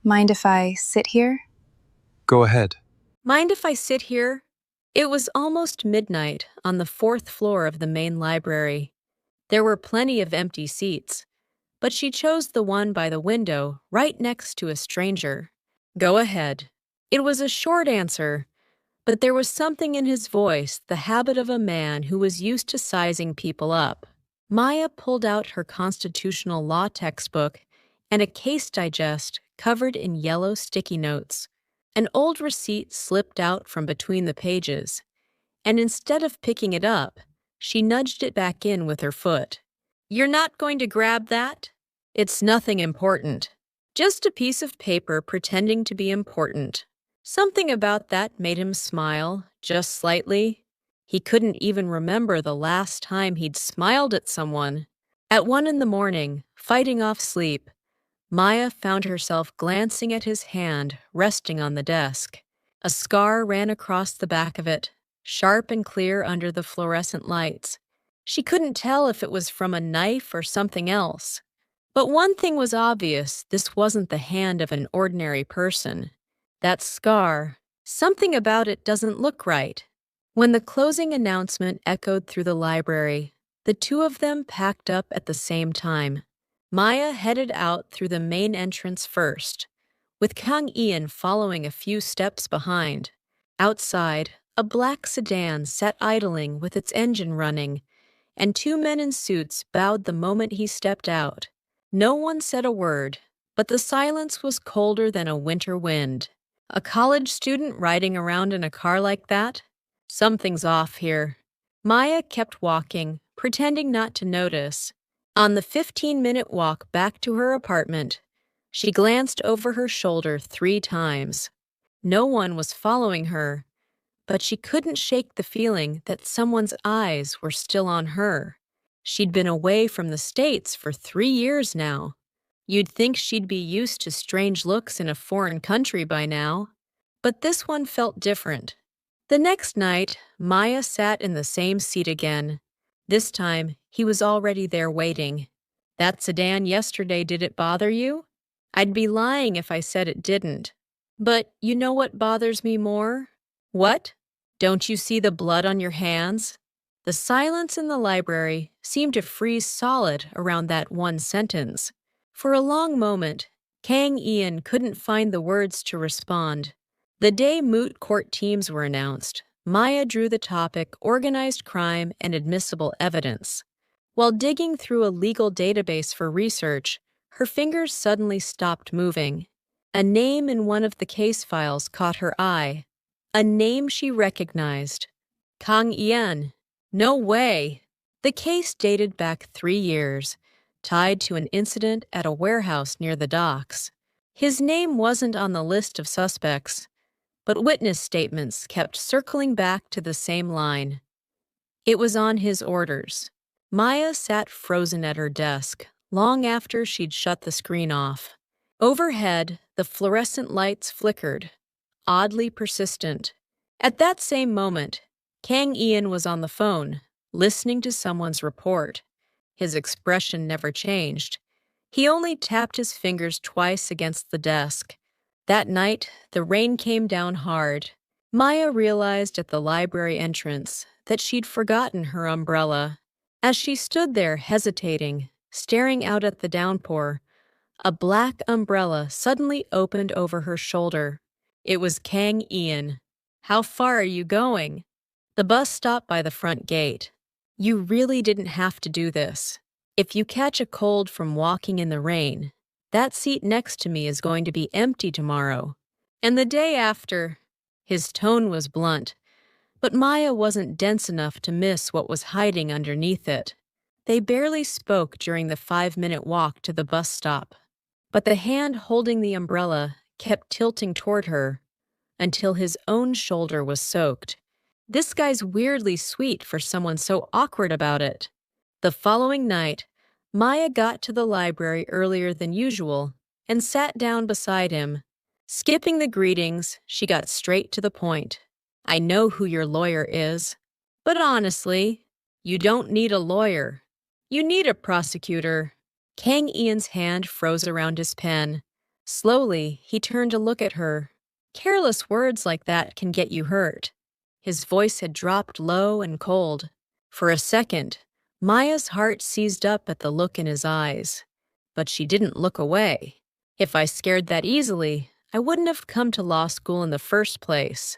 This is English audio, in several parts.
Mind if I sit here? Go ahead. Mind if I sit here? It was almost midnight on the fourth floor of the main library. There were plenty of empty seats, but she chose the one by the window right next to a stranger. Go ahead. It was a short answer, but there was something in his voice, the habit of a man who was used to sizing people up. Maya pulled out her constitutional law textbook and a case digest covered in yellow sticky notes. An old receipt slipped out from between the pages, and instead of picking it up, she nudged it back in with her foot. You're not going to grab that? It's nothing important. Just a piece of paper pretending to be important. Something about that made him smile, just slightly. He couldn't even remember the last time he'd smiled at someone. At 1 a.m, fighting off sleep, Maya found herself glancing at his hand resting on the desk. A scar ran across the back of it, sharp and clear under the fluorescent lights. She couldn't tell if it was from a knife or something else. But one thing was obvious: this wasn't the hand of an ordinary person. That scar, something about it doesn't look right. When the closing announcement echoed through the library, the two of them packed up at the same time. Maya headed out through the main entrance first, with Kang Ian following a few steps behind. Outside, a black sedan sat idling with its engine running, and two men in suits bowed the moment he stepped out. No one said a word, but the silence was colder than a winter wind. A college student riding around in a car like that? Something's off here. Maya kept walking, pretending not to notice. On the 15-minute walk back to her apartment, she glanced over her shoulder 3 times. No one was following her, but she couldn't shake the feeling that someone's eyes were still on her. She'd been away from the States for 3 years now. You'd think she'd be used to strange looks in a foreign country by now. But this one felt different. The next night, Maya sat in the same seat again. This time, he was already there waiting. That sedan yesterday, did it bother you? I'd be lying if I said it didn't. But you know what bothers me more? What? Don't you see the blood on your hands? The silence in the library seemed to freeze solid around that one sentence. For a long moment, Kang Ian couldn't find the words to respond. The day moot court teams were announced, Maya drew the topic organized crime and admissible evidence. While digging through a legal database for research, her fingers suddenly stopped moving. A name in one of the case files caught her eye. A name she recognized. Kang Ian. No way! The case dated back 3 years, tied to an incident at a warehouse near the docks. His name wasn't on the list of suspects, but witness statements kept circling back to the same line. It was on his orders. Maya sat frozen at her desk, long after she'd shut the screen off. Overhead, the fluorescent lights flickered, oddly persistent. At that same moment, Kang Ian was on the phone, listening to someone's report. His expression never changed. He only tapped his fingers twice against the desk. That night, the rain came down hard. Maya realized at the library entrance that she'd forgotten her umbrella. As she stood there hesitating, staring out at the downpour, a black umbrella suddenly opened over her shoulder. It was Kang Ian. How far are you going? The bus stopped by the front gate. You really didn't have to do this. If you catch a cold from walking in the rain, that seat next to me is going to be empty tomorrow. And the day after. His tone was blunt, but Maya wasn't dense enough to miss what was hiding underneath it. They barely spoke during the 5-minute walk to the bus stop, but the hand holding the umbrella kept tilting toward her until his own shoulder was soaked. This guy's weirdly sweet for someone so awkward about it. The following night, Maya got to the library earlier than usual and sat down beside him. Skipping the greetings, she got straight to the point. I know who your lawyer is. But honestly, you don't need a lawyer. You need a prosecutor. Kang Ian's hand froze around his pen. Slowly, he turned to look at her. Careless words like that can get you hurt. His voice had dropped low and cold. For a second, Maya's heart seized up at the look in his eyes. But she didn't look away. If I scared that easily, I wouldn't have come to law school in the first place.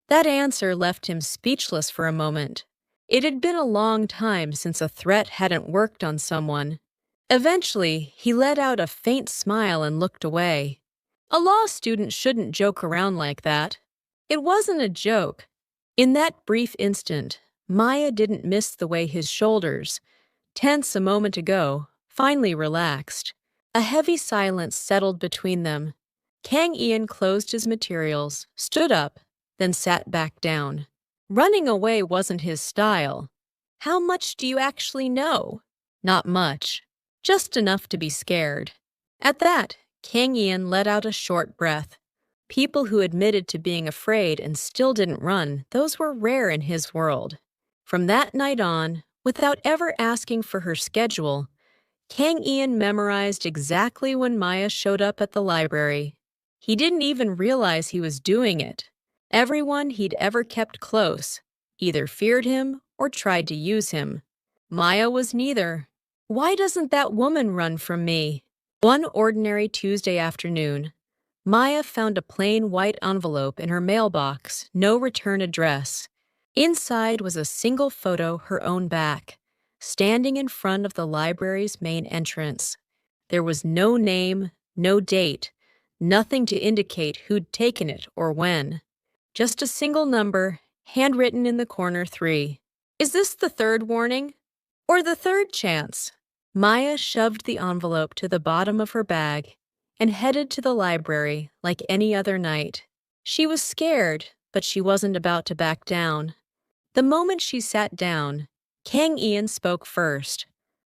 That answer left him speechless for a moment. It had been a long time since a threat hadn't worked on someone. Eventually, he let out a faint smile and looked away. A law student shouldn't joke around like that. It wasn't a joke. In that brief instant, Maya didn't miss the way his shoulders, tense a moment ago, finally relaxed. A heavy silence settled between them. Kang Ian closed his materials, stood up, then sat back down. Running away wasn't his style. How much do you actually know? Not much. Just enough to be scared. At that, Kang Ian let out a short breath. People who admitted to being afraid and still didn't run, those were rare in his world. From that night on, without ever asking for her schedule, Kang Ian memorized exactly when Maya showed up at the library. He didn't even realize he was doing it. Everyone he'd ever kept close either feared him or tried to use him. Maya was neither. Why doesn't that woman run from me? One ordinary Tuesday afternoon, Maya found a plain white envelope in her mailbox, no return address. Inside was a single photo, her own back, standing in front of the library's main entrance. There was no name, no date, nothing to indicate who'd taken it or when. Just a single number, handwritten in the corner 3. Is this the third warning? Or the third chance? Maya shoved the envelope to the bottom of her bag and headed to the library like any other night. She was scared, but she wasn't about to back down. The moment she sat down, Kang Ian spoke first.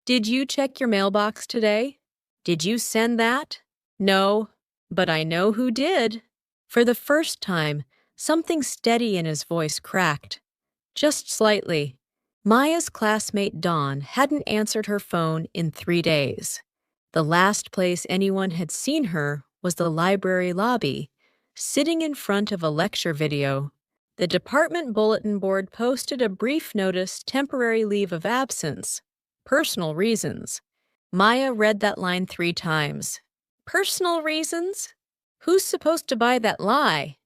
Did you check your mailbox today? Did you send that? No, but I know who did. For the first time, something steady in his voice cracked. Just slightly. Maya's classmate Dawn hadn't answered her phone in 3 days. The last place anyone had seen her was the library lobby, sitting in front of a lecture video. The department bulletin board posted a brief notice, temporary leave of absence, personal reasons. Maya read that line 3 times. Personal reasons? Who's supposed to buy that lie?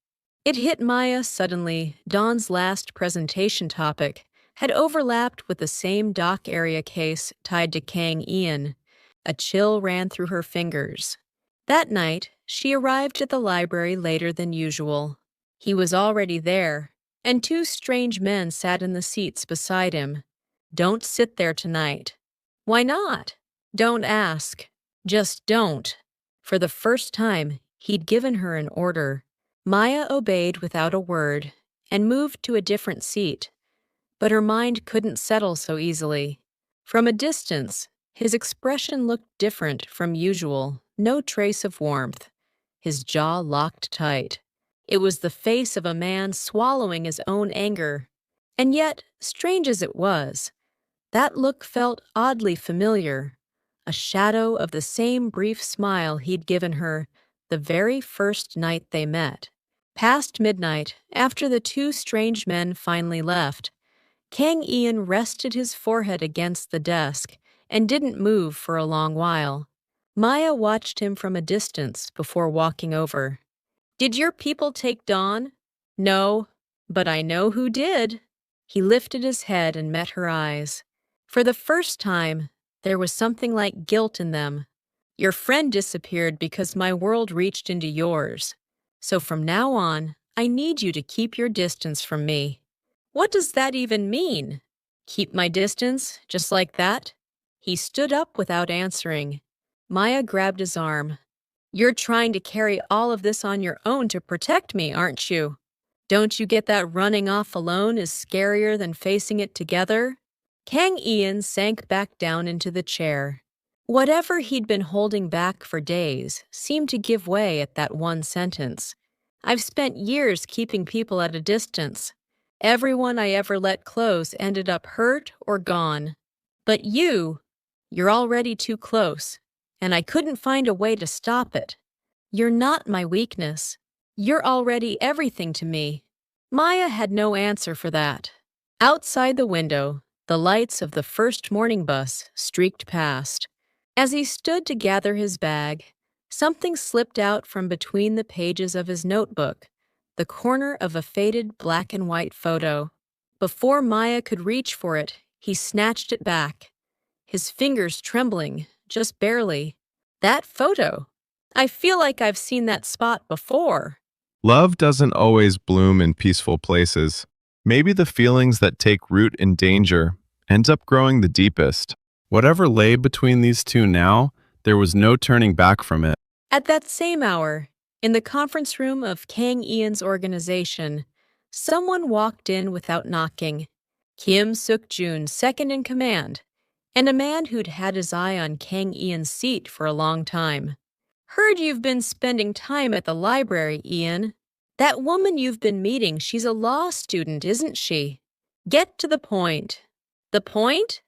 It hit Maya suddenly. Dawn's last presentation topic had overlapped with the same dock area case tied to Kang Ian. A chill ran through her fingers. That night, she arrived at the library later than usual. He was already there, and 2 strange men sat in the seats beside him. Don't sit there tonight. Why not? Don't ask. Just don't. For the first time, he'd given her an order. Maya obeyed without a word and moved to a different seat. But her mind couldn't settle so easily. From a distance, his expression looked different from usual, no trace of warmth. His jaw locked tight. It was the face of a man swallowing his own anger. And yet, strange as it was, that look felt oddly familiar, a shadow of the same brief smile he'd given her the very first night they met. Past midnight, after the 2 strange men finally left, Kang Ian rested his forehead against the desk and didn't move for a long while. Maya watched him from a distance before walking over. Did your people take Dawn? No, but I know who did. He lifted his head and met her eyes. For the first time, there was something like guilt in them. Your friend disappeared because my world reached into yours. So from now on, I need you to keep your distance from me. What does that even mean? Keep my distance, just like that? He stood up without answering. Maya grabbed his arm. You're trying to carry all of this on your own to protect me, aren't you? Don't you get that running off alone is scarier than facing it together? Kang Ian sank back down into the chair. Whatever he'd been holding back for days seemed to give way at that one sentence. I've spent years keeping people at a distance. Everyone I ever let close ended up hurt or gone. But you're already too close, and I couldn't find a way to stop it. You're not my weakness. You're already everything to me. Maya had no answer for that. Outside the window, the lights of the first morning bus streaked past. As he stood to gather his bag, something slipped out from between the pages of his notebook, the corner of a faded black and white photo. Before Maya could reach for it, he snatched it back, his fingers trembling, just barely. That photo! I feel like I've seen that spot before. Love doesn't always bloom in peaceful places. Maybe the feelings that take root in danger ends up growing the deepest. Whatever lay between these two now, there was no turning back from it. At that same hour, in the conference room of Kang Ian's organization, someone walked in without knocking. Kim Suk-jun, second in command, and a man who'd had his eye on Kang Ian's seat for a long time. Heard you've been spending time at the library, Ian. That woman you've been meeting, she's a law student, isn't she? Get to the point. The point?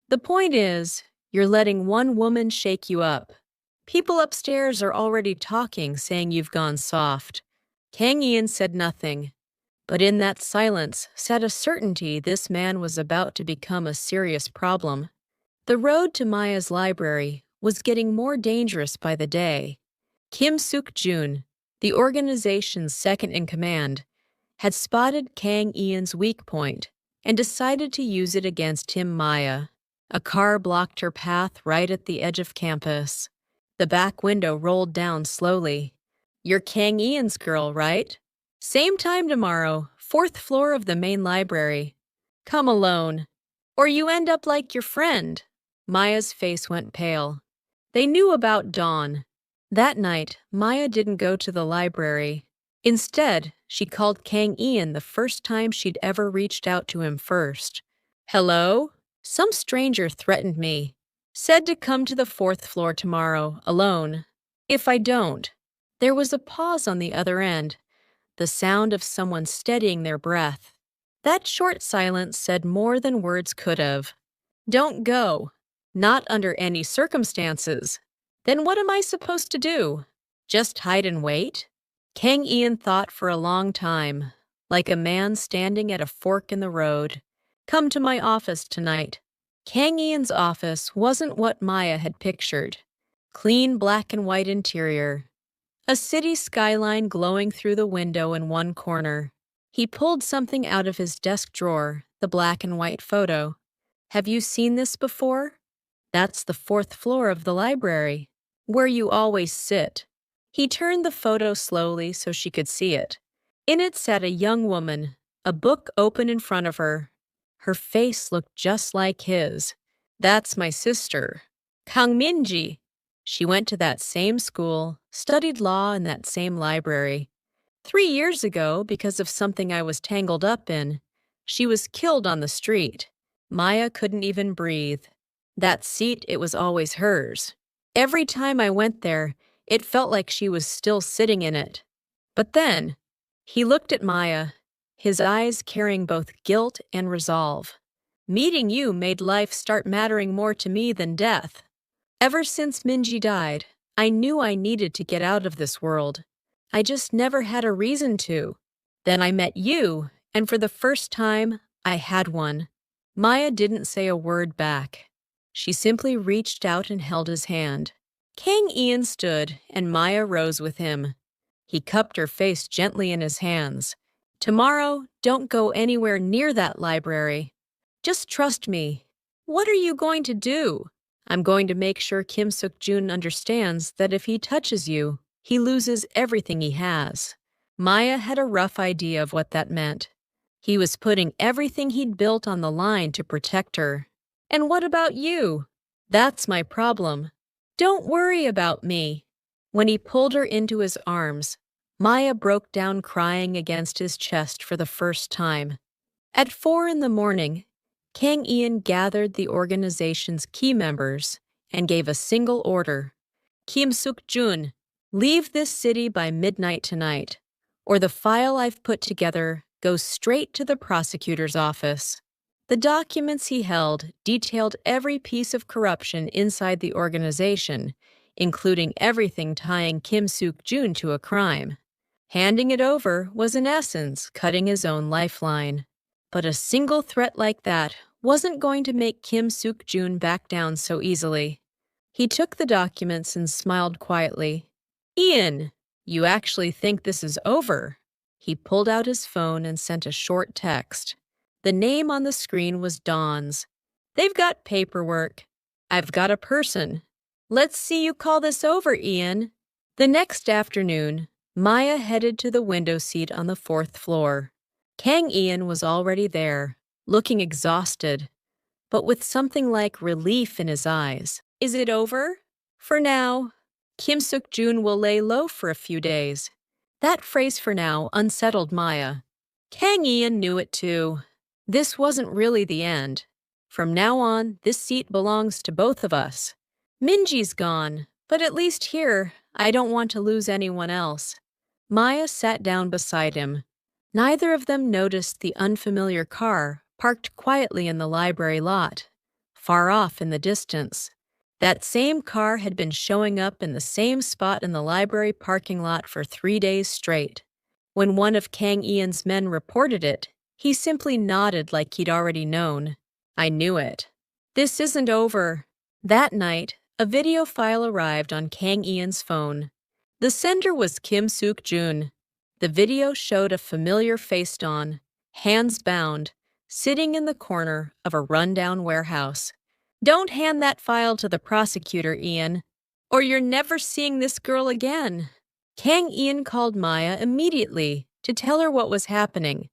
The point is, you're letting one woman shake you up. People upstairs are already talking, saying you've gone soft. Kang Ian said nothing, but in that silence sat a certainty this man was about to become a serious problem. The road to Maya's library was getting more dangerous by the day. Kim Suk-jun, the organization's second in command, had spotted Kang Ian's weak point and decided to use it against him. Maya. A car blocked her path right at the edge of campus. The back window rolled down slowly. You're Kang Ian's girl, right? Same time tomorrow, 4th floor of the main library. Come alone, or you end up like your friend. Maya's face went pale. They knew about Dawn. That night, Maya didn't go to the library. Instead, she called Kang Ian the first time she'd ever reached out to him first. Hello? Some stranger threatened me. Said to come to the 4th floor tomorrow, alone. If I don't. There was a pause on the other end, the sound of someone steadying their breath. That short silence said more than words could have. Don't go. Not under any circumstances. Then what am I supposed to do? Just hide and wait? Kang Ian thought for a long time, like a man standing at a fork in the road. Come to my office tonight. Kang Ian's office wasn't what Maya had pictured. Clean black and white interior. A city skyline glowing through the window in one corner. He pulled something out of his desk drawer, the black and white photo. Have you seen this before? That's the 4th floor of the library, where you always sit. He turned the photo slowly so she could see it. In it sat a young woman, a book open in front of her. Her face looked just like his. That's my sister, Kang Minji. She went to that same school, studied law in that same library. 3 years ago, because of something I was tangled up in, she was killed on the street. Maya couldn't even breathe. That seat, it was always hers. Every time I went there, it felt like she was still sitting in it. But then, he looked at Maya, his eyes carrying both guilt and resolve. Meeting you made life start mattering more to me than death. Ever since Minji died, I knew I needed to get out of this world. I just never had a reason to. Then I met you, and for the first time, I had one. Maya didn't say a word back. She simply reached out and held his hand. Kang Ian stood, and Maya rose with him. He cupped her face gently in his hands. Tomorrow, don't go anywhere near that library. Just trust me. What are you going to do? I'm going to make sure Kim Suk-jun understands that if he touches you, he loses everything he has. Maya had a rough idea of what that meant. He was putting everything he'd built on the line to protect her. And what about you? That's my problem. Don't worry about me. When he pulled her into his arms, Maya broke down crying against his chest for the first time. At 4 a.m, Kang Ian gathered the organization's key members and gave a single order. Kim Suk-jun, leave this city by midnight tonight, or the file I've put together goes straight to the prosecutor's office. The documents he held detailed every piece of corruption inside the organization, including everything tying Kim Suk-jun to a crime. Handing it over was in essence cutting his own lifeline. But a single threat like that wasn't going to make Kim Suk-jun back down so easily. He took the documents and smiled quietly. "Ian, you actually think this is over?" He pulled out his phone and sent a short text. The name on the screen was Dawn's. "They've got paperwork. I've got a person. Let's see you call this over, Ian." The next afternoon, Maya headed to the window seat on the 4th floor. Kang Ian was already there, looking exhausted, but with something like relief in his eyes. "Is it over?" "For now. Kim Suk-jun will lay low for a few days." That phrase "for now" unsettled Maya. Kang Ian knew it too. This wasn't really the end. From now on, this seat belongs to both of us. Minji's gone, but at least here, I don't want to lose anyone else. Maya sat down beside him. Neither of them noticed the unfamiliar car parked quietly in the library lot, far off in the distance. That same car had been showing up in the same spot in the library parking lot for 3 days straight. When one of Kang Ian's men reported it, he simply nodded like he'd already known. "I knew it." "This isn't over." That night, a video file arrived on Kang Ian's phone. The sender was Kim Suk-jun. The video showed a familiar face Dawn, hands bound, sitting in the corner of a rundown warehouse. "Don't hand that file to the prosecutor, Ian, or you're never seeing this girl again." Kang Ian called Maya immediately to tell her what was happening.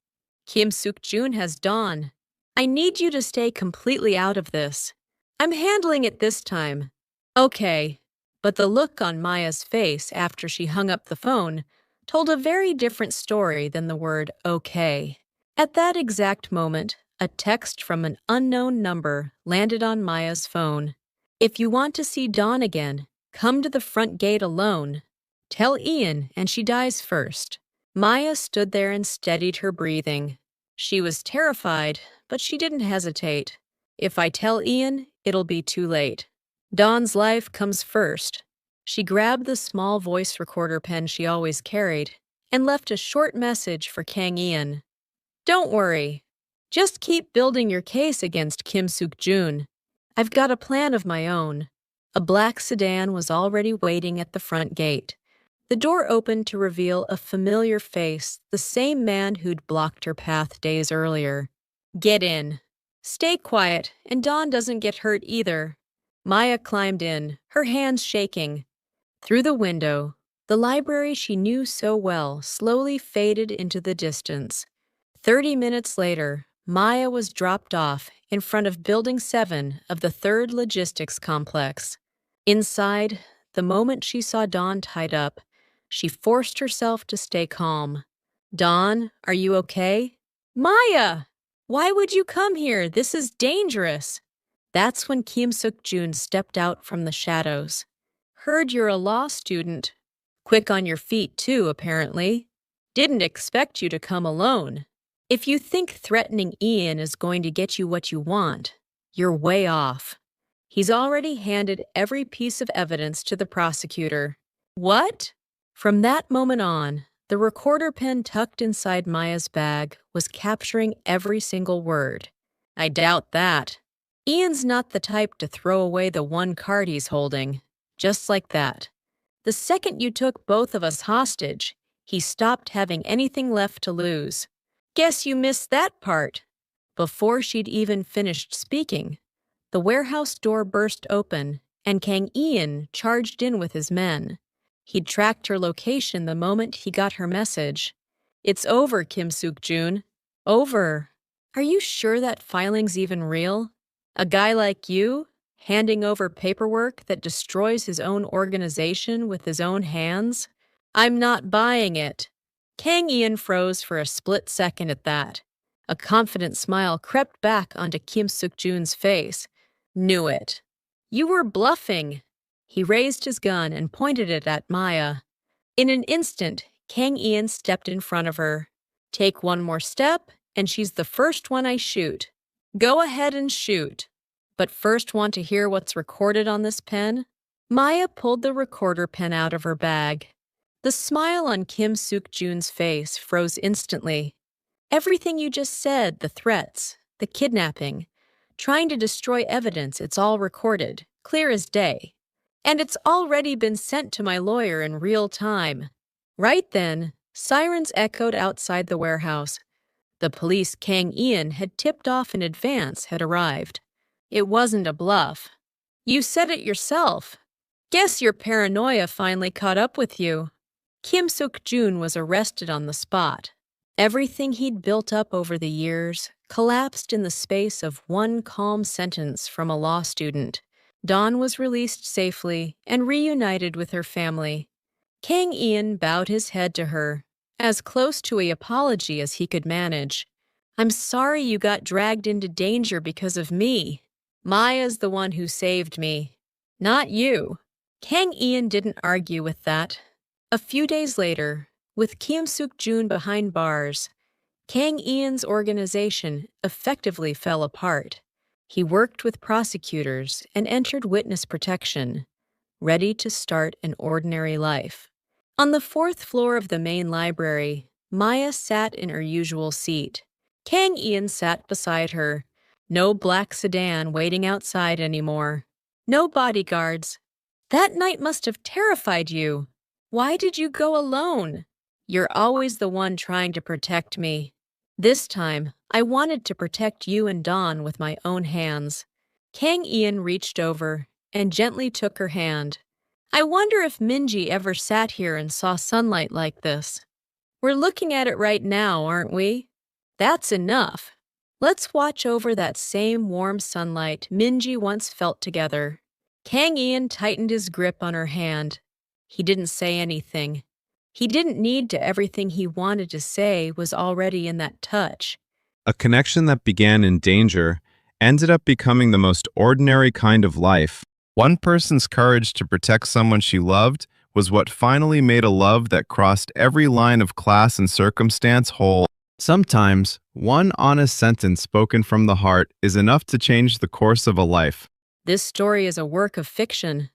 "Kim Suk-jun has Dawn. I need you to stay completely out of this. I'm handling it this time." "Okay." But the look on Maya's face after she hung up the phone told a very different story than the word "okay." At that exact moment, a text from an unknown number landed on Maya's phone. "If you want to see Dawn again, come to the front gate alone. Tell Ian and she dies first." Maya stood there and steadied her breathing. She was terrified, but she didn't hesitate. "If I tell Ian, it'll be too late. Dawn's life comes first." She grabbed the small voice recorder pen she always carried and left a short message for Kang Ian. "Don't worry. Just keep building your case against Kim Suk-jun. I've got a plan of my own." A black sedan was already waiting at the front gate. The door opened to reveal a familiar face, the same man who'd blocked her path days earlier. "Get in. Stay quiet, and Dawn doesn't get hurt either." Maya climbed in, her hands shaking. Through the window, the library she knew so well slowly faded into the distance. 30 minutes later, Maya was dropped off in front of Building 7 of the 3rd Logistics Complex. Inside, the moment she saw Dawn tied up, she forced herself to stay calm. "Dawn, are you okay?" "Maya! Why would you come here? This is dangerous." That's when Kim Suk-jun stepped out from the shadows. "Heard you're a law student. Quick on your feet, too, apparently. Didn't expect you to come alone. If you think threatening Ian is going to get you what you want, you're way off. He's already handed every piece of evidence to the prosecutor." "What?" From that moment on, the recorder pen tucked inside Maya's bag was capturing every single word. "I doubt that. Ian's not the type to throw away the one card he's holding. Just like that. The second you took both of us hostage, he stopped having anything left to lose." "Guess you missed that part." Before she'd even finished speaking, the warehouse door burst open and Kang Ian charged in with his men. He'd tracked her location the moment he got her message. "It's over, Kim Suk-jun. Over. Are you sure that filing's even real? A guy like you, handing over paperwork that destroys his own organization with his own hands? I'm not buying it." Kang Ian froze for a split second at that. A confident smile crept back onto Kim Suk-jun's face. "Knew it. You were bluffing." He raised his gun and pointed it at Maya. In an instant, Kang Ian stepped in front of her. "Take one more step, and she's the first one I shoot. Go ahead and shoot. But first, want to hear what's recorded on this pen?" Maya pulled the recorder pen out of her bag. The smile on Kim Suk-jun's face froze instantly. Everything you just said, the threats, the kidnapping, trying to destroy evidence, it's all recorded, clear as day. And it's already been sent to my lawyer in real time. Right then, sirens echoed outside the warehouse. The police Kang Ian had tipped off in advance had arrived. It wasn't a bluff. You said it yourself. Guess your paranoia finally caught up with you. Kim Suk-jun was arrested on the spot. Everything he'd built up over the years collapsed in the space of one calm sentence from a law student. Dawn was released safely and reunited with her family. Kang Ian bowed his head to her, as close to an apology as he could manage. I'm sorry you got dragged into danger because of me. Maya's the one who saved me, not you. Kang Ian didn't argue with that. A few days later, with Kim Suk-jun behind bars, Kang Ian's organization effectively fell apart. He worked with prosecutors and entered witness protection, ready to start an ordinary life. On the fourth floor of the main library, Maya sat in her usual seat. Kang Ian sat beside her. No black sedan waiting outside anymore. No bodyguards. That night must have terrified you. Why did you go alone? You're always the one trying to protect me. This time, I wanted to protect you and Dawn with my own hands. Kang Ian reached over and gently took her hand. I wonder if Minji ever sat here and saw sunlight like this. We're looking at it right now, aren't we? That's enough. Let's watch over that same warm sunlight Minji once felt together. Kang Ian tightened his grip on her hand. He didn't say anything. He didn't need to. Everything he wanted to say was already in that touch. A connection that began in danger ended up becoming the most ordinary kind of life. One person's courage to protect someone she loved was what finally made a love that crossed every line of class and circumstance whole. Sometimes, one honest sentence spoken from the heart is enough to change the course of a life. This story is a work of fiction,